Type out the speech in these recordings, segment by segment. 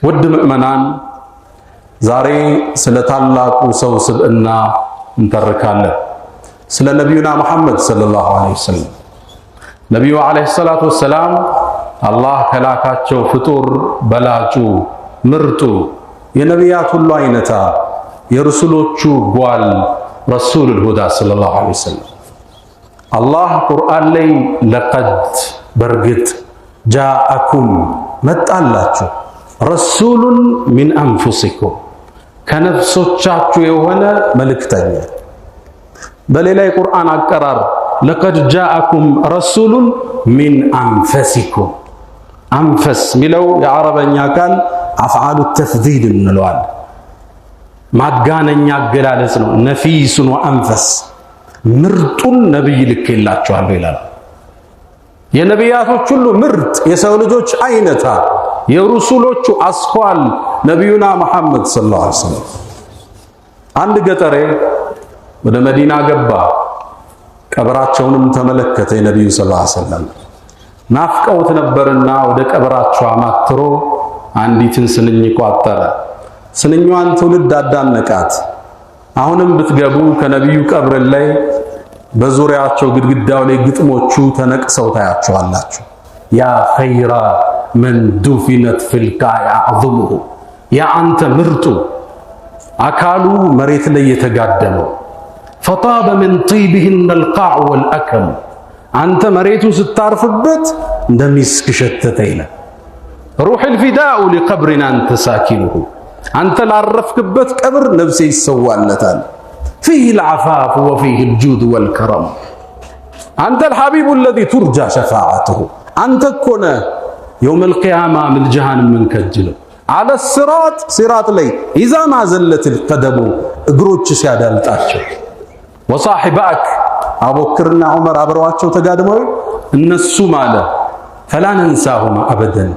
ውድ ምእመናን ዛሬ ስለ ታላቁ ሰው ስብዕና እንተርካለን። ስለ ነቢዩና መሐመድ ሰለላሁ ዐለይሂ ወሰለም። ነቢዩ ዐለይሂ ሰላቱ ወሰላም አላህ ከላካቸው ፍጡር በላጩ ምርጡ የነቢያት ሁሉ አይነታ የረሱሎቹ ጓል ረሱሉል ሁዳ ሰለላሁ ዐለይሂ ወሰለም። አላህ ቁርአን ላይ ለቀድ በርግጥ ጃአኩም መጣላችሁ ረሱሉን ሚን አንፉሲኩም ከነፍሶቻችሁ የሆነ መልእክተኛ። በሌላ የቁርአን አቀራር ለቀድ ጃአኩም ረሱሉን ሚን አንፈሲኩም። አንፈስ ሚለው የዓረበኛ ቃል አፍዓሉ ተፍዲል እንለዋል። ማጋነኛ አገላለጽ ነው። ነፊሱን ወአንፈስ ምርጡን ነብይ ልኬላችኋለሁ ይላል። የነቢያቶች ሁሉ ምርጥ የሰው ልጆች አይነታ የሩሱሎቹ አስኳል ነቢዩና መሐመድ ሰለላሁ ዐለይሂ ወሰለም። አንድ ገጠሬ ወደ መዲና ገባ። ቀብራቸውንም ተመለከተ። የነቢዩ ሰለላሁ ዐለይሂ ወሰለም ናፍቀውት ነበርና ወደ ቀብራቸው አማትሮ አንዲትን ስንኝ ቋጠረ። ስንኛዋን ትውልድ አዳነቃት። አሁንም ብትገቡ ከነቢዩ ቀብር ላይ በዙሪያቸው ግድግዳው ላይ ግጥሞቹ ተነቅሰው ታያቸዋላችሁ። ያ ኸይራ መን ዱፊነት ፊልቃኢ አዕዙሙሁ፣ ያ አንተ ምርጡ አካሉ መሬት ላይ የተጋደመው ፈጣበ ምን ጢቢሂነ አልቃዕ ወልአከም፣ አንተ መሬቱ ስታርፍበት እንደሚስክ ሸተተ ይላል። ሩሒል ፊዳኡ ሊቀብሪና አንተ ሳኪኑሁ፣ አንተ ላረፍክበት ቀብር ነፍሴ ይሰዋለታል። ፊህ ልዓፋፍ ወፊህ ልጁድ ወልከረም፣ አንተ ልሐቢቡ አለዚ ቱርጃ ሸፋዓትሁ፣ አንተ እኮ ነህ የውመል ቂያማ ምልጃህን የምንከጅለው። አለ ሲራጥ ሲራጥ ላይ ኢዛ ማ ዘለትል ቀደሙ እግሮች ሲያዳልጣቸው። ወሳሒባክ አቡበክርና ዑመር አብረዋቸው ተጋድመው እነሱ ማለ ፈላ ነንሳሁማ አበደን፣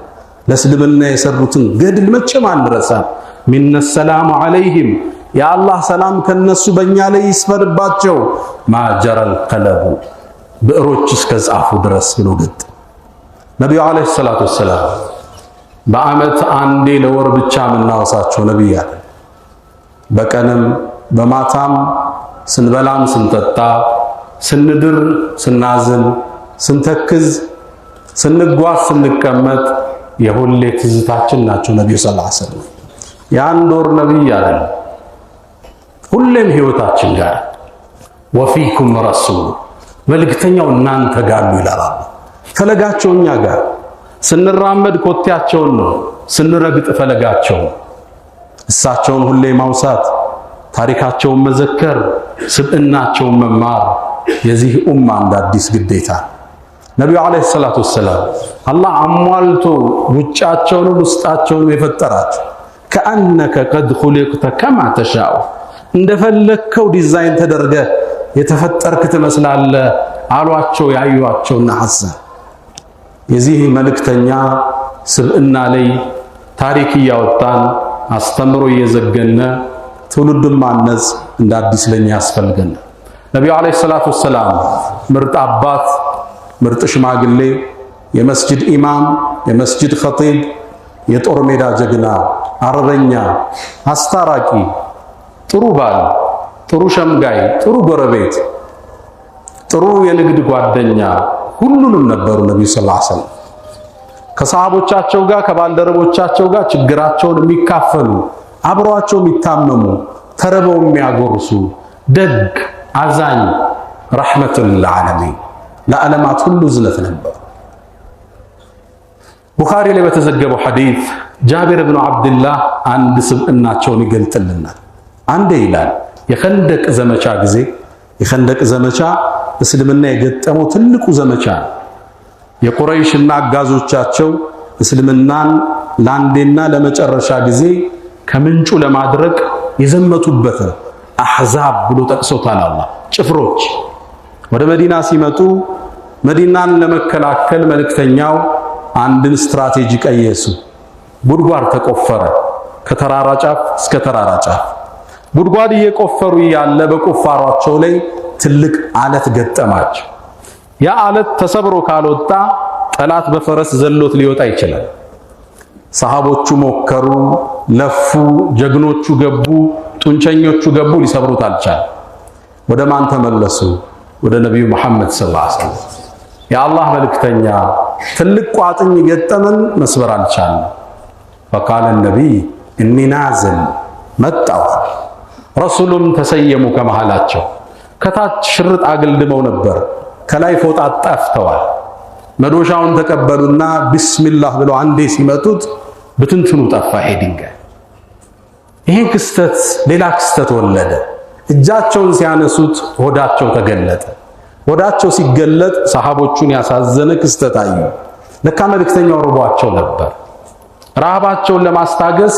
ለእስልምና የሰሩትን ገድል መቼም አንረሳም። ሚነ ሰላሙ ዐለይሂም የአላህ ሰላም ከነሱ በእኛ ላይ ይስፈርባቸው። ማጀረል ቀለቡ ብዕሮች እስከ ጻፉ ድረስ ብሎ ገጥ ነቢዩ ዐለይሂ ሰላቱ ወሰላም በዓመት አንዴ ለወር ብቻ የምናወሳቸው ነቢይ አለ። በቀንም በማታም ስንበላም ስንጠጣ፣ ስንድር ስናዝን፣ ስንተክዝ፣ ስንጓዝ፣ ስንቀመጥ የሁሌ ትዝታችን ናቸው ነቢዩ ሰለላሁ ዐለይሂ ወሰለም። የአንድ ወር ነቢይ አለ ሁሌም ህይወታችን ጋር። ወፊኩም ረሱሉ መልእክተኛው እናንተ ጋር ነው ይላል። ፈለጋቸው እኛ ጋር። ስንራመድ ኮቴያቸውን ነው፣ ስንረግጥ ፈለጋቸውን። እሳቸውን ሁሌ ማውሳት፣ ታሪካቸውን መዘከር፣ ስብዕናቸውን መማር የዚህ ኡማ እንደ አዲስ ግዴታ። ነቢዩ ዐለይሂ ሰላቱ ወሰላም አላህ አሟልቶ ውጫቸውን ውስጣቸውን የፈጠራቸው ከአነከ ቀድ ኹሊቅተ ከማ ተሻኡ፣ እንደፈለከው ዲዛይን ተደርገ የተፈጠርክ ትመስላለህ አሏቸው ያዩዋቸውና ሐሰን። የዚህ መልእክተኛ ስብዕና ላይ ታሪክ እያወጣን አስተምሮ እየዘገነ ትውልዱን ማነጽ እንደ አዲስ ለኛ ያስፈልገን። ነቢዩ ዐለይሂ ሰላቱ ወሰላም ምርጥ አባት፣ ምርጥ ሽማግሌ፣ የመስጂድ ኢማም፣ የመስጂድ ኸጢብ፣ የጦር ሜዳ ጀግና፣ አርበኛ፣ አስታራቂ፣ ጥሩ ባል፣ ጥሩ ሸምጋይ፣ ጥሩ ጎረቤት፣ ጥሩ የንግድ ጓደኛ ሁሉንም ነበሩ ነብዩ ሰለላሁ ዐለይሂ ወሰለም። ከሰሃቦቻቸው ጋር ከባልደረቦቻቸው ጋር ችግራቸውን የሚካፈሉ፣ አብረዋቸው የሚታመሙ፣ ተርበው የሚያጎርሱ፣ ደግ አዛኝ፣ ረሕመቱል ልልዓለሚን ለዓለማት ሁሉ እዝነት ነበሩ። ቡኻሪ ላይ በተዘገበው ሐዲስ ጃቢር ብኑ ዓብድላህ አንድ ስብዕናቸውን ይገልጥልናል። አንዴ ይላል የኸንደቅ ዘመቻ ጊዜ፣ የኸንደቅ ዘመቻ እስልምና የገጠመው ትልቁ ዘመቻ ነው። የቁረይሽና አጋዞቻቸው እስልምናን ለአንዴና ለመጨረሻ ጊዜ ከምንጩ ለማድረቅ የዘመቱበት አሕዛብ ብሎ ጠቅሶታል አላህ። ጭፍሮች ወደ መዲና ሲመጡ መዲናን ለመከላከል መልእክተኛው አንድን ስትራቴጂ ቀየሱ። ጉድጓድ ተቆፈረ፣ ከተራራ ጫፍ እስከ ተራራ ጫፍ። ጉድጓድ እየቆፈሩ ያለ በቁፋሯቸው ላይ ትልቅ አለት ገጠማቸው። ያ አለት ተሰብሮ ካልወጣ ጠላት በፈረስ ዘሎት ሊወጣ ይችላል። ሰሃቦቹ ሞከሩ፣ ለፉ፣ ጀግኖቹ ገቡ፣ ጡንቸኞቹ ገቡ፣ ሊሰብሩት አልቻለም። ወደ ማን ተመለሱ? ወደ ነብዩ መሐመድ ሰለላሁ ዐለይሂ ወሰለም። የአላህ መልእክተኛ ትልቅ ቋጥኝ ገጠመን፣ መስበር አልቻለም። فقال النبي اني نازل መጣው። ረሱሉም ተሰየሙ ከመሃላቸው። ከታች ሽርጥ አገልድመው ነበር፣ ከላይ ፎጣ ጠፍተዋል። መዶሻውን ተቀበሉና ቢስሚላህ ብለው አንዴ ሲመቱት ብትንትኑ ጠፋ። ድንጋይ ይሄ ክስተት ሌላ ክስተት ወለደ። እጃቸውን ሲያነሱት ሆዳቸው ተገለጠ። ሆዳቸው ሲገለጥ ሰሃቦቹን ያሳዘነ ክስተት አዩ። ለካ መልእክተኛው ርቧቸው ነበር። ረሃባቸውን ለማስታገስ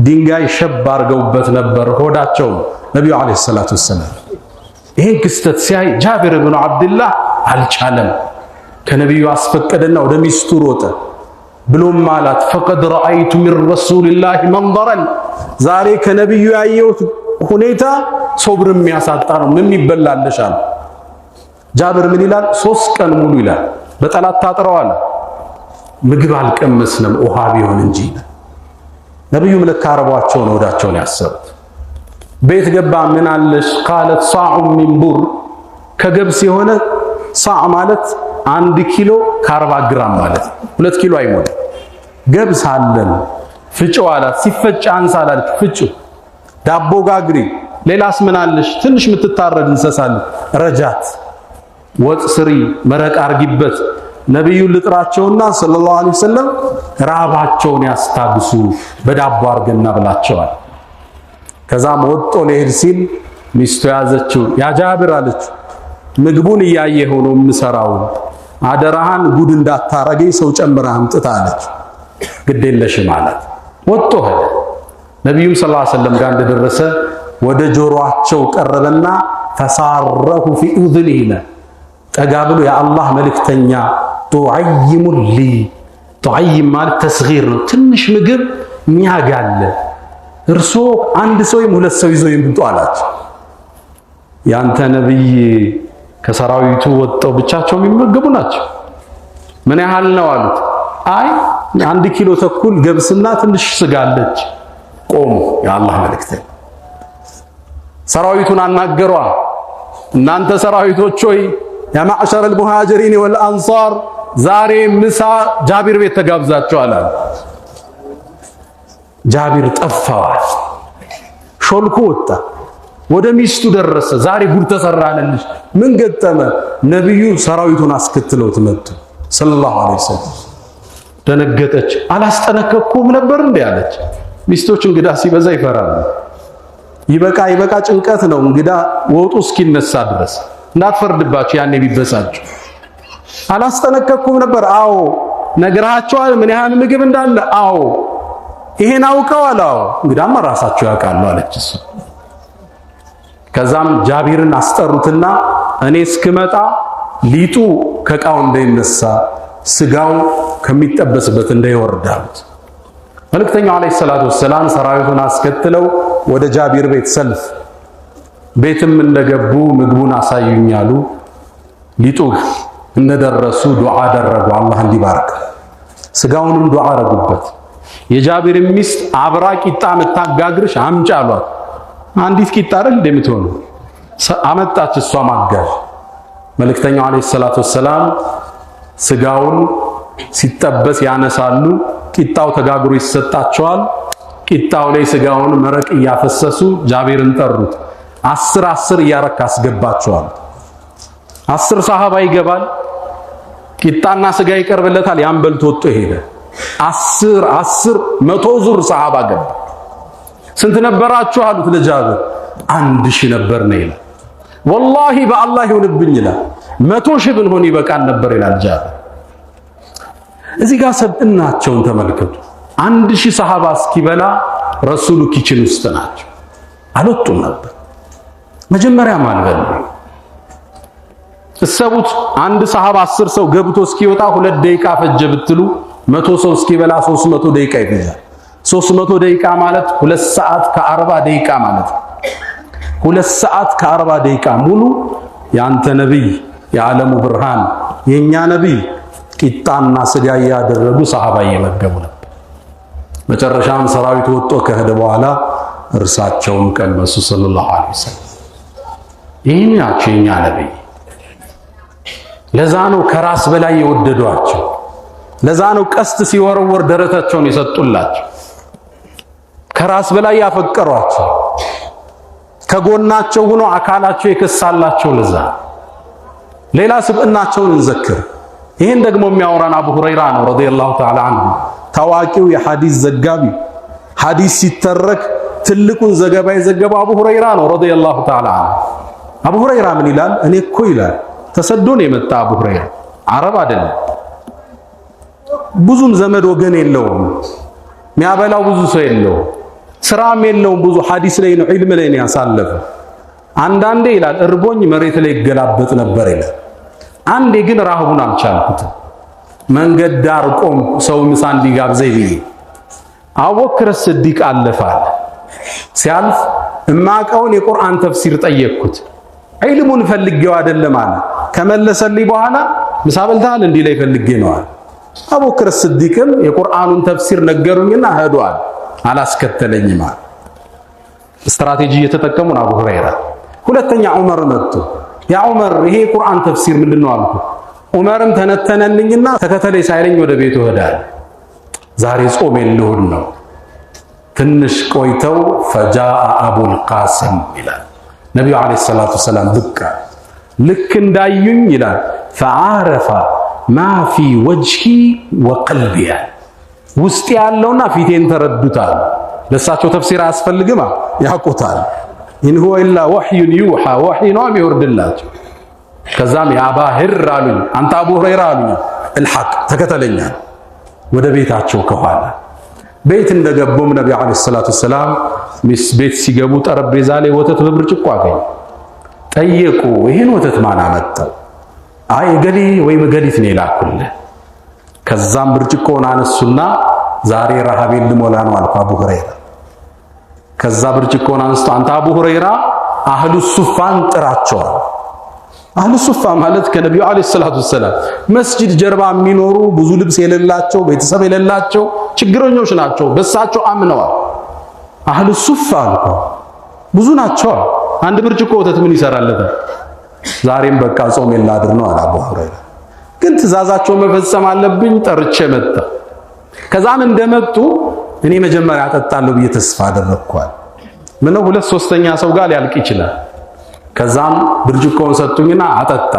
ድንጋይ ሸብ አድርገውበት ነበር ሆዳቸው ነብዩ አለይሂ ሰላቱ ወሰለም። ይሄን ክስተት ሲያይ ጃቢር ኢብኑ አብዱላህ አልቻለም። ከነብዩ አስፈቀደና ወደ ሚስቱ ሮጠ። ብሎም ማለት ፈቀድ ረአይቱ ሚን ረሱልላህ መንዘረን፣ ዛሬ ከነብዩ ያየሁት ሁኔታ ሶብር የሚያሳጣ ነው። ምን ይበላለሻል? ጃቢር ምን ይላል? 3 ቀን ሙሉ ይላል በጠላት ታጥረዋል። ምግብ አልቀመስንም ውሃ ቢሆን እንጂ። ነብዩ ለካ አረቧቸው ነው ወዳቸውን ያሰሩት። ቤት ገባ። ምን አለሽ? ቃለት ሳዑ ሚን ቡር፣ ከገብስ የሆነ ሳዕ ማለት 1 ኪሎ ከ40 ግራም ማለት 2 ኪሎ አይሞላ ገብስ አለን። ፍጭው አላት። ሲፈጭ አንሳላል ፍጩ። ዳቦ ጋግሪ። ሌላስ ምን አለሽ? ትንሽ የምትታረድ እንሰሳል ረጃት። ወጥ ስሪ፣ መረቅ አርጊበት። ነብዩ ልጥራቸውና ሰለላሁ ዐለይሂ ወሰለም ረሃባቸውን ያስታግሱ በዳቦ አርገና ብላቸዋል። ከዛም ወጦ ሊሄድ ሲል ሚስቱ ያዘችው። ያ ጃቢር አለች፣ ምግቡን እያየህ ሆኖ የምሰራው አደራህን ጉድ እንዳታረገኝ ሰው ጨምረህ አምጥታ አለች። ግዴለሽም አላት። ወጦ ሄደ። ነብዩም ሰለላሁ ዐለይሂ ወሰለም ጋር እንደደረሰ ወደ ጆሮአቸው ቀረበና ፈሳረሁ ፊ ኡዝኒሂ፣ ጠጋ ብሎ የአላህ መልእክተኛ ቱዐይሙ ሊ፣ ቱዐይም ማለት ተስጊር ነው፣ ትንሽ ምግብ ሚያጋለ እርሶ አንድ ሰው ወይም 2 ሰው ይዞ ይምጡ አላቸው። ያንተ ነብይ ከሰራዊቱ ወጣው ብቻቸው የሚመገቡ ናቸው። ምን ያህል ነው አሉት። አይ 1 ኪሎ ተኩል ገብስና ትንሽ ስጋ አለች። ቆሙ። የአላህ መልእክተኛ ሰራዊቱን አናገሯ። እናንተ ሰራዊቶች ሆይ ያ ማዕሸረ አልሙሃጅሪን ወልአንሳር ዛሬ ምሳ ጃቢር ቤት ተጋብዛችኋል አለ። ጃቢር ጠፋዋል። ሾልኮ ወጣ። ወደ ሚስቱ ደረሰ። ዛሬ ጉድ ተሰራለልሽ። ምን ገጠመ? ነብዩ ሰራዊቱን አስከትለውት መጡ ሰለላሁ ዐለይሂ ወሰለም። ደነገጠች። አላስጠነቀቅኩም ነበር እንዴ አለች። ሚስቶች እንግዳ ሲበዛ ይፈራሉ። ይበቃ ጭንቀት ነው እንግዳ ወጡ እስኪነሳ ድረስ እንዳትፈርድባቸው። ያኔ ቢበሳጩ አላስጠነቀቅኩም ነበር። አዎ ነግራቸዋል ምን ያህል ምግብ እንዳለ? አዎ ይሄን አውቀዋል። አዎ እንግዳማ ራሳቸው ያውቃሉ አለች እሱ። ከዛም ጃቢርን አስጠሩትና እኔ እስክመጣ ሊጡ ከቃው እንዳይነሳ ስጋው ከሚጠበስበት እንዳይወርድ አሉት። መልእክተኛው አለይሂ ሰላቱ ወሰላም ሰራዊቱን አስከትለው ወደ ጃቢር ቤት ሰልፍ ቤትም እንደገቡ ምግቡን አሳዩኛሉ። ሊጡ እንደደረሱ ዱዓ አደረጉ አላህ እንዲባርክ። ስጋውንም ዱዓ አረጉበት። የጃቢር ሚስት አብራ ቂጣ መታጋግርሽ አምጪ አሏት። አንዲት ቂጣ አይደል እንደምትሆኑ አመጣች። እሷ ማጋዥ። መልእክተኛው አለይሂ ሰላቱ ወሰላም ስጋውን ሲጠበስ ያነሳሉ። ቂጣው ተጋግሮ ይሰጣቸዋል። ቂጣው ላይ ስጋውን መረቅ እያፈሰሱ ጃቢርን ጠሩት። 10 እያረካ አስገባቸዋል። 10 ሰሃባ ይገባል። ቂጣና ስጋ ይቀርብለታል። ያን በልቶ ወጥቶ ሄደ። 10 100 ዙር ሰሃባ ገባ። ስንት ነበራችሁ አሉት ለጃቢር። 1000 ነበር ነው ይላል። ወላሂ በአላህ ይሁንብኝ ይላል 100,000 ብንሆን ይበቃል ነበር ይላል ጃቢር። እዚህ ጋር ሰብእናቸውን ተመልከቱ። 1000 ሰሃባ እስኪበላ ረሱሉ ኪችን ውስጥ ናቸው። አልወጡም ነበር። መጀመሪያ ማልበል እሰቡት። አንድ ሰሃባ 10 ሰው ገብቶ እስኪወጣ 2 ደቂቃ ፈጀ ብትሉ 100 ሰው እስኪበላ 300 ደቂቃ ይፈጃል። 300 ደቂቃ ማለት 2 ሰዓት ከ40 ደቂቃ ማለት ነው። 2 ሰዓት ከ40 ደቂቃ ሙሉ ያንተ ነብይ የዓለሙ ብርሃን የኛ ነብይ ቂጣና ስጋ ያደረጉ ሰሃባ እየመገቡ ነበር። መጨረሻም ሰራዊት ወጥቶ ከሄደ በኋላ እርሳቸውም ቀመሱ ሰለላሁ ዐለይሂ ወሰለም። ይህን ናቸው የኛ ነብይ። ለዛ ነው ከራስ በላይ የወደዷቸው። ለዛ ነው ቀስት ሲወረወር ደረታቸውን የሰጡላቸው። ከራስ በላይ ያፈቀሯቸው። ከጎናቸው ሆኖ አካላቸው የከሳላቸው። ለዛ ሌላ ስብዕናቸውን እንዘክር። ይህን ደግሞ የሚያወራን አቡ ሁረይራ ነው ረዲየላሁ ተዓላ ዐንሁ። ታዋቂው የሐዲስ ዘጋቢ፣ ሐዲስ ሲተረክ ትልቁን ዘገባ የዘገበው አቡ ሁረይራ ነው ረዲየላሁ ተዓላ ዐንሁ። አቡ ሁረይራ ምን ይላል? እኔ እኮ ይላል ተሰዶ ነው የመጣ አቡ ሁረይራ፣ አረብ አይደለም። ብዙም ዘመድ ወገን የለውም። የሚያበላው ብዙ ሰው የለውም። ስራም የለውም። ብዙ ሐዲስ ላይ ነው፣ ዒልም ላይ ነው ያሳለፈ። አንዳንዴ ይላል እርቦኝ መሬት ላይ ይገላበጥ ነበር ይላል። አንዴ ግን ረሃቡን አልቻልኩትም። መንገድ ዳር ቆም ሰው ምሳ እንዲጋብዘኝ ብዬ አቡበክር ስዲቅ አለፋል። ሲያልፍ እማቀውን የቁርአን ተፍሲር ጠየቅኩት። ዒልሙን ፈልጌው አይደለም አለ። ከመለሰልኝ በኋላ ምሳ በልተሃል እንዲህ ላይ ፈልጌ ነው አለ። አቡበክር ስዲቅም የቁርአኑን ተፍሲር ነገሩኝና ሄዷል። አላስከተለኝም አለ። ስትራቴጂ እየተጠቀሙ ነው አቡ ሁረይራ። ሁለተኛ ዑመር መጥቶ ያ ዑመር ይሄ ቁርአን ተፍሲር ምንድነው አልኩ። ዑመርም ተነተነልኝና ተከተለኝ ሳይለኝ ወደ ቤቱ ሄዳል። ዛሬ ጾም የለውም ነው። ትንሽ ቆይተው ፈጃአ አቡል ቃሲም ይላል ነብዩ አለይሂ ሰላቱ ሰላም ብቅ ልክ እንዳዩኝ ይላል ፈዓረፈ ማ ፊ ወጅሂ ወቀልቢ ውስጥ ያለውና ፊቴን ተረዱታል። ለሳቸው ተፍሲር አያስፈልግም ያውቁታል። ኢን ሁወ ኢላ ወህዩን ዩሃ ወህይ ነው የሚወርድላቸው። ከዛም ያ አባ ሂር አሉኝ፣ አንተ አቡ ሁረይራ አሉኝ፣ الحق ተከተለኛ። ወደ ቤታቸው ከኋላ ቤት እንደገቡም ነብዩ አለይሂ ሰላቱ ሰላም ቤት ሲገቡ ጠረጴዛ ላይ ወተት በብርጭቆ አገኙ። ጠየቁ፣ ይሄን ወተት ማን አመጣው? አይ ገሊ ወይ መገሊት ነው የላኩልህ። ከዛም ብርጭቆውን አነሱና ዛሬ ረሃቤን ልሞላ ነው አልኩ አቡ ሁረይራ። ከዛ ብርጭቆውን አንስቶ አንተ አቡ ሁረይራ አህሉ ሱፋን ጥራቸዋል። አህሉ ሱፋ ማለት ከነብዩ አለይሂ ሰላቱ ሰላም መስጂድ ጀርባ የሚኖሩ ብዙ ልብስ የሌላቸው ቤተሰብ የሌላቸው ችግረኞች ናቸው። በሳቸው አምነዋል። አህሉ ሱፋ አልኩ ብዙ ናቸው። አንድ ብርጭቆ ወተት ምን ይሰራለታል? ዛሬም በቃ ጾም የላድር ነው አለ አቡ ሁረይራ። ግን ትእዛዛቸው መፈጸም አለብኝ። ጠርቼ መጣ። ከዛም እንደመጡ እኔ መጀመሪያ አጠጣለሁ ብዬ ተስፋ አደረኳል። ምነው ሁለት ሶስተኛ ሰው ጋር ሊያልቅ ይችላል። ከዛም ብርጭቆውን ሰጡኝና አጠጣ።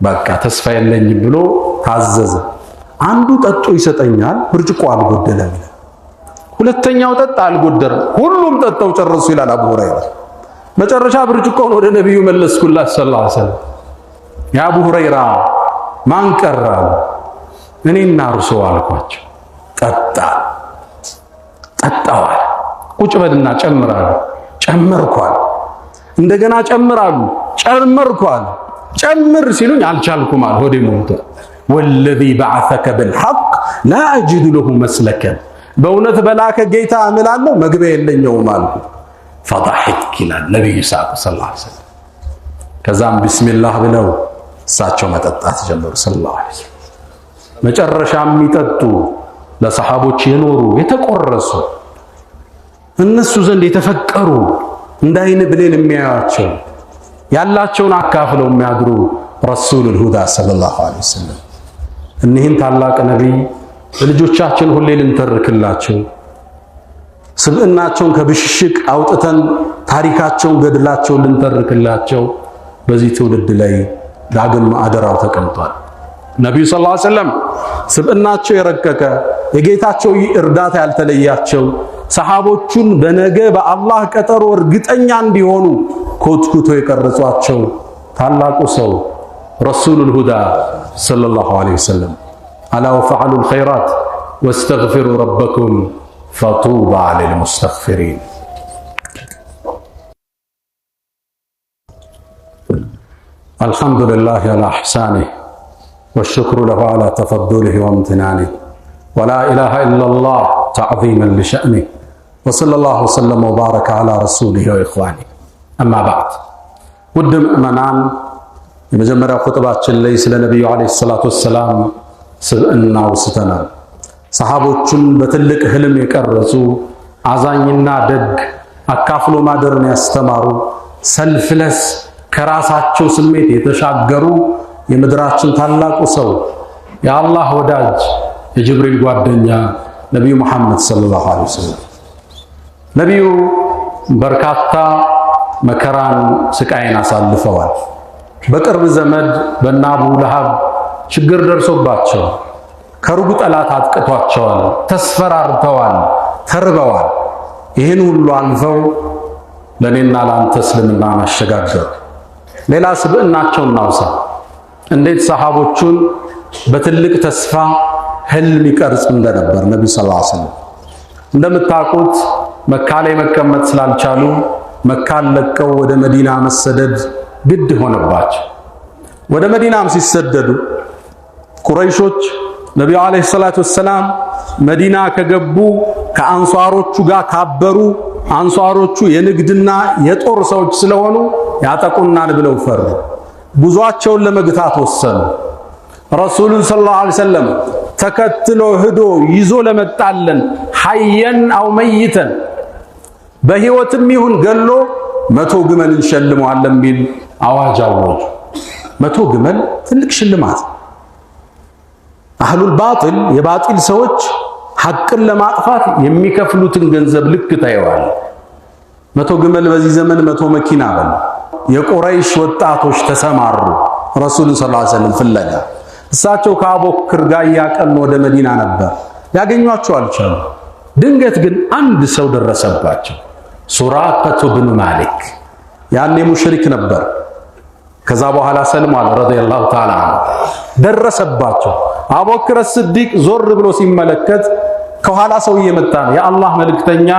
በቃ ተስፋ የለኝም ብሎ ታዘዘ። አንዱ ጠጦ ይሰጠኛል፣ ብርጭቆ አልጎደለም። ሁለተኛው ጠጣ፣ አልጎደለም። ሁሉም ጠጣው ጨረሱ ይላል አቡ ሁረይራ። መጨረሻ ብርጭቆውን ወደ ነብዩ መለስኩላህ ሰለላሁ ዐለይሂ ወሰለም። ያ አቡ ሁረይራ ማን ቀረ? እኔና እርሶ አልኳቸው። ጠጣ ጠጣዋል። ቁጭ በልና ጨምራሉ። ጨመርኳል። እንደገና ጨምራሉ። ጨመርኳል። ጨምር ሲሉኝ አልቻልኩም አለ። ሆዴ ሞልቶ ወለዚ በዐሰከ ቢልሐቅ ላ አጅዱ ለሁ መስለከን፣ በእውነት በላከ ጌታ እምላለሁ መግቢያ የለኝም አልኩ። ፈضحክ ይላል ነብዩ ሰለላሁ ዐለይሂ ወሰለም። ከዛም ቢስሚላህ ብለው እሳቸው መጠጣት ጀመሩ ሰለላሁ ዐለይሂ ወሰለም። መጨረሻ የሚጠጡ ለሰሃቦች የኖሩ የተቆረሱ እነሱ ዘንድ የተፈቀሩ እንዳይን ብሌን የሚያዩአቸው ያላቸውን አካፍለው የሚያድሩ ረሱሉል ሁዳ ሰለላሁ ዐለይሂ ወሰለም። እኒህን ታላቅ ነቢይ ለልጆቻችን ሁሌ ልንተርክላቸው፣ ስብዕናቸውን ከብሽሽቅ አውጥተን ታሪካቸውን ገድላቸውን ልንተርክላቸው በዚህ ትውልድ ላይ ዳግም አደራው ተቀምጧል። ነቢዩ ሰለላሁ ዐለይሂ ወሰለም ስብዕናቸው የረቀቀ የጌታቸው እርዳታ ያልተለያቸው ሰሃቦቹን በነገ በአላህ ቀጠሮ እርግጠኛ እንዲሆኑ ኮትኩቶ የቀረጿቸው ታላቁ ሰው ረሱሉል ሁዳ ሰለላሁ ዐለይሂ ወሰለም አላ ወፈዐሉል ኸይራት ወስተግፊሩ ረበኩም ፈጡባ ሊልሙስተግፊሪን። አልሐምዱሊላህ ዐላ ኢሕሳኒህ والشكر له على تفضله وامتنانه ولا إله إلا الله تعظيما لشأنه وصلى الله وسلم وبارك على رسوله وإخوانه أما بعد ود مؤمنان የመጀመሪያው ኹጥባችን ላይ ስለ ነብዩ አለይሂ ሰላቱ ወሰላም ስብዕና ውስተናል። ሰሃቦቹን በትልቅ ህልም የቀረጹ አዛኝና ደግ አካፍሎ ማደርን ያስተማሩ ሰልፍለስ ከራሳቸው ስሜት የተሻገሩ የምድራችን ታላቁ ሰው የአላህ ወዳጅ የጅብሪል ጓደኛ ነብዩ መሐመድ ሰለላሁ ዐለይሂ ወሰለም ነብዩ በርካታ መከራን ስቃይን አሳልፈዋል። በቅርብ ዘመድ በእነ አቡ ለሃብ ችግር ደርሶባቸው ከሩቅ ጠላት አጥቅቷቸዋል፣ ተስፈራርተዋል፣ ተርበዋል። ይህን ሁሉ አልፈው ለኔና ለአንተ እስልምና ማሸጋገር። ሌላ ስብዕናቸውን እናውሳ። እንዴት ሰሃቦቹን በትልቅ ተስፋ ህልም ይቀርጽ እንደነበር ነብዩ ሰለላሁ ዐለይሂ ወሰለም። እንደምታውቁት መካ ላይ መቀመጥ ስላልቻሉ መካን ለቀው ወደ መዲና መሰደድ ግድ ሆነባቸው። ወደ መዲናም ሲሰደዱ ቁረይሾች ነብዩ አለይሂ ሰላቱ ወሰላም መዲና ከገቡ ከአንሷሮቹ ጋር ካበሩ አንሷሮቹ የንግድና የጦር ሰዎች ስለሆኑ ያጠቁናል ብለው ፈሩ። ጉዟቸውን ለመግታት ወሰኑ። ረሱሉን ሰለላሁ ዐለይሂ ወሰለም ተከትሎ ሄዶ ይዞ ለመጣለን ሐየን አው መይተን በህይወትም ይሁን ገሎ 100 ግመል እንሸልመዋለን የሚል አዋጅ አወጁ። 100 ግመል ትልቅ ሽልማት። አህሉል ባጢል የባጢል ሰዎች ሐቅን ለማጥፋት የሚከፍሉትን ገንዘብ ልክ ታየዋል። 100 ግመል በዚህ ዘመን 100 መኪና በል። የቁረይሽ ወጣቶች ተሰማሩ ረሱሉን ሰለላሁ ዐለይሂ ወሰለም ፍለጋ። እሳቸው ከአቡበክር ጋር ያቀኑ ወደ መዲና ነበር። ያገኟቸው አልቻሉ። ድንገት ግን አንድ ሰው ደረሰባቸው። ሱራቀቱ ብኑ ማሊክ ያኔ ሙሽሪክ ነበር። ከዛ በኋላ ሰልሟል ረዲየላሁ ተዓላ ደረሰባቸው። አቡበክር ሲዲቅ ዞር ብሎ ሲመለከት ከኋላ ሰው እየመጣ ነው። የአላህ መልእክተኛ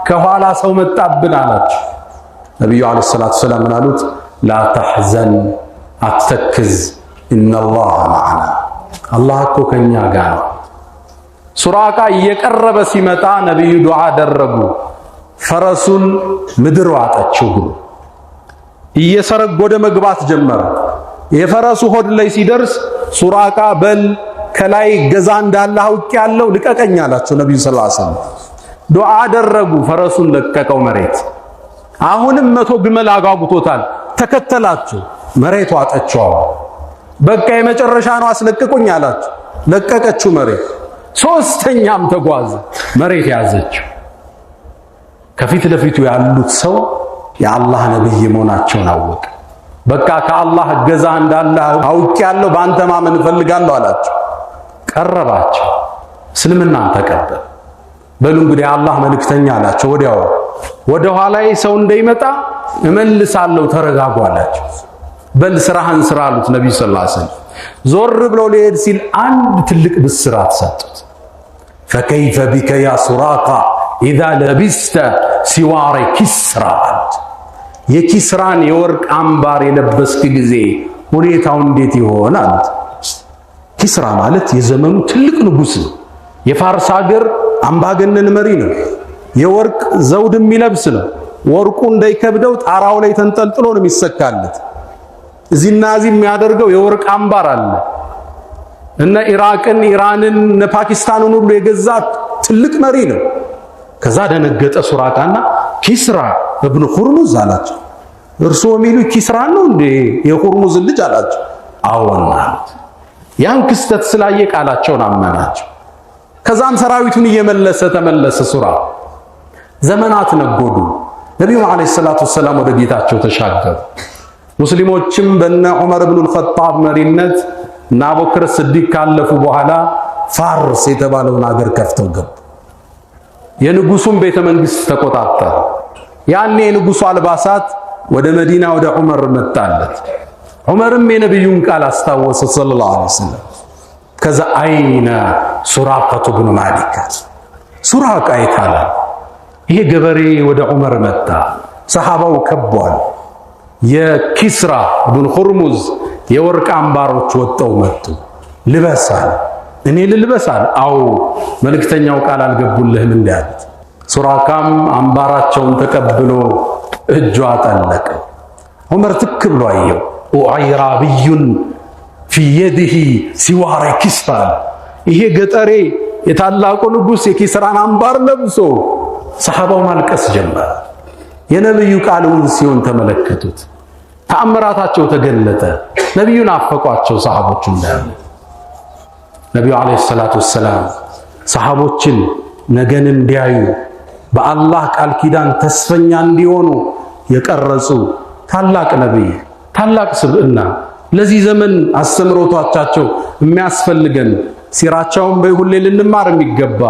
ከኋላ ሰው መጣብን አላቸው። ነብዩ አለይሂ ሰላቱ ሰላም አሉት ላ ተሕዘን አትተክዝ ኢነላህ መዐና አላህ እኮ ከኛ ጋር ነው። ሱራቃ እየቀረበ ሲመጣ ነብዩ ዱዓ አደረጉ። ፈረሱን ምድር ዋጠችው። ብሎ እየሰረጎደ መግባት ጀመረ። የፈረሱ ሆድ ላይ ሲደርስ ሱራቃ በል ከላይ ገዛ እንዳለ አውቄያለሁ ልቀቀኝ አላቸው ነብዩ ሰለላሁ ዐለይሂ ወሰለም። ዱዓ አደረጉ። ፈረሱን ለቀቀው መሬት። አሁንም 100 ግመል አጓጉቶታል። ተከተላቸው። መሬት ዋጠችው። በቃ የመጨረሻ ነው አስለቅቁኝ አላቸው። ለቀቀችው መሬት። ሶስተኛም ተጓዘ። መሬት ያዘችው። ከፊት ለፊቱ ያሉት ሰው የአላህ ነብይ መሆናቸውን አወቀ። በቃ ከአላህ እገዛ እንዳለ አውቄያለሁ በአንተ ማመን እፈልጋለሁ አላቸው። ቀረባቸው። እስልምናን ተቀበለ። በሉ እንግዲህ የአላህ መልእክተኛ አላቸው። ወዲያው ወደ ኋላዬ ሰው እንዳይመጣ እመልሳለሁ ተረጋጉ አላቸው። በል ስራህን ስራ አሉት ነብዩ ሰለላሁ ዐለይሂ ወሰለም። ዞር ብሎ ሊሄድ ሲል አንድ ትልቅ ብስራት ሰጡት። ፈከይፈ ቢከ ያ ሱራቃ ኢዛ ለቢስተ ሲዋረ ኪስራ የኪስራን የወርቅ አምባር የለበስክ ጊዜ ሁኔታው እንዴት ይሆናል? ኪስራ ማለት የዘመኑ ትልቅ ንጉስ ነው። የፋርስ ሀገር አምባገነን መሪ ነው። የወርቅ ዘውድ የሚለብስ ነው። ወርቁ እንዳይከብደው ጣራው ላይ ተንጠልጥሎ ነው የሚሰካለት። እዚህና እዚህ የሚያደርገው የወርቅ አምባር አለ። እነ ኢራቅን፣ ኢራንን፣ እነ ፓኪስታንን ሁሉ የገዛ ትልቅ መሪ ነው። ከዛ ደነገጠ ሱራቃና ኪስራ እብኑ ሁርሙዝ አላቸው። እርሱ የሚሉ ኪስራ ነው እንዴ የሁርሙዝ ልጅ አላቸው። አዎን አሉት። ያን ክስተት ስላየ ቃላቸውን አመናቸው። ከዛም ሰራዊቱን እየመለሰ ተመለሰ። ሱራ ዘመናት ነጎዱ። ነብዩ አለይሂ ሰላቱ ወሰላም ወደ ጌታቸው ተሻገሩ። ሙስሊሞችም በነ ዑመር ኢብኑ አልኸጣብ መሪነት እና አቡበክር ሲዲቅ ካለፉ በኋላ ፋርስ የተባለውን ሀገር ከፍተው ገቡ። የንጉሱን ቤተ መንግስት ተቆጣጠሩ። ያኔ የንጉሱ አልባሳት ወደ መዲና ወደ ዑመር መጣለት። ዑመርም የነብዩን ቃል አስታወሰ ሰለላሁ ዐለይሂ ወሰለም። ከዛ አይነ ሱራቀቱ ብኑ ማሊክ ሱራቃ ይታላል። ይሄ ገበሬ ወደ ዑመር መጣ። ሰሃባው ከቧል። የኪስራ ኢብኑ ሁርሙዝ የወርቅ አምባሮች ወጣው መጡ። ልበሳል። እኔ ልልበሳል? አዎ መልእክተኛው ቃል አልገቡልህም እንዳሉት። ሱራቃም አምባራቸውን ተቀብሎ እጁ አጠለቀ። ዑመር ትክ ብሎ አየው። ወአይራቢዩን ፊ የዲሂ ሲዋረ ኪስራ ይሄ ገጠሬ የታላቁ ንጉስ የኪስራን አምባር ለብሶ ሰሃባው ማልቀስ ጀመረ። የነብዩ ቃሉን ሲሆን ተመለከቱት። ተአምራታቸው ተገለጠ። ነብዩን አፈቋቸው ሰሃቦቹ እንዳሉ። ነብዩ አለይሂ ሰላቱ ወሰላም ሰሃቦችን ነገን እንዲያዩ በአላህ ቃል ኪዳን ተስፈኛ እንዲሆኑ የቀረጹ ታላቅ ነብይ፣ ታላቅ ስብዕና፣ ለዚህ ዘመን አስተምሮታቸው የሚያስፈልገን ሲራቸውን በሁሌ ልንማር የሚገባ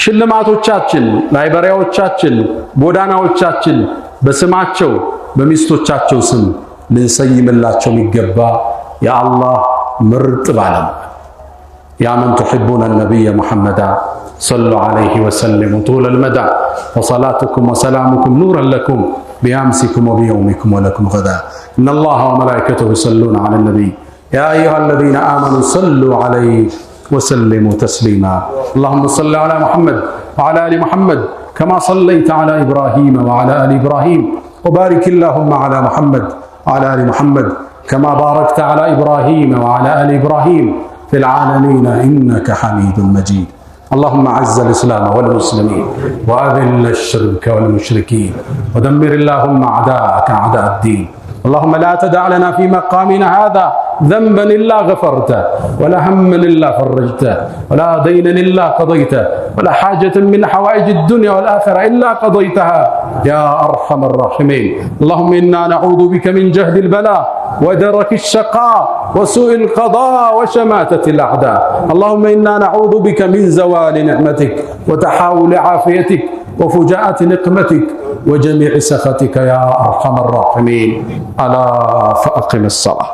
ሽልማቶቻችን፣ ላይበሪያዎቻችን፣ ጎዳናዎቻችን በስማቸው በሚስቶቻቸው ስም ልንሰይምላቸው የሚገባ የአላህ ምርጥ ባለም يا من تحبون النبي محمدا صلوا عليه وسلموا طول المدى وصلاتكم وسلامكم نورا لكم بأمسكم وبيومكم ولكم غدا إن الله وملائكته يصلون على النبي يا أيها الذين آمنوا صلوا عليه وسلموا تسليما اللهم صل على محمد وعلى آل محمد كما صليت على إبراهيم وعلى آل إبراهيم وبارك اللهم على محمد وعلى آل محمد كما باركت على إبراهيم وعلى آل إبراهيم في العالمين إنك حميد مجيد اللهم أعز الإسلام والمسلمين وأذل الشرك والمشركين ودمر اللهم أعداءك أعداء الدين اللهم لا تدع لنا في مقامنا هذا ذنبا إلا غفرته ولا هما إلا فرجته ولا دينا إلا قضيته ولا حاجة من حوائج الدنيا والآخرة إلا قضيتها يا أرحم الراحمين اللهم إنا نعوذ بك من جهد البلاء ودرك الشقاء وسوء القضاء وشماتة الأعداء اللهم إنا نعوذ بك من زوال نعمتك وتحاول عافيتك وفجاءة نقمتك وجميع سخطك يا أرحم الراحمين ألا فأقم الصلاة.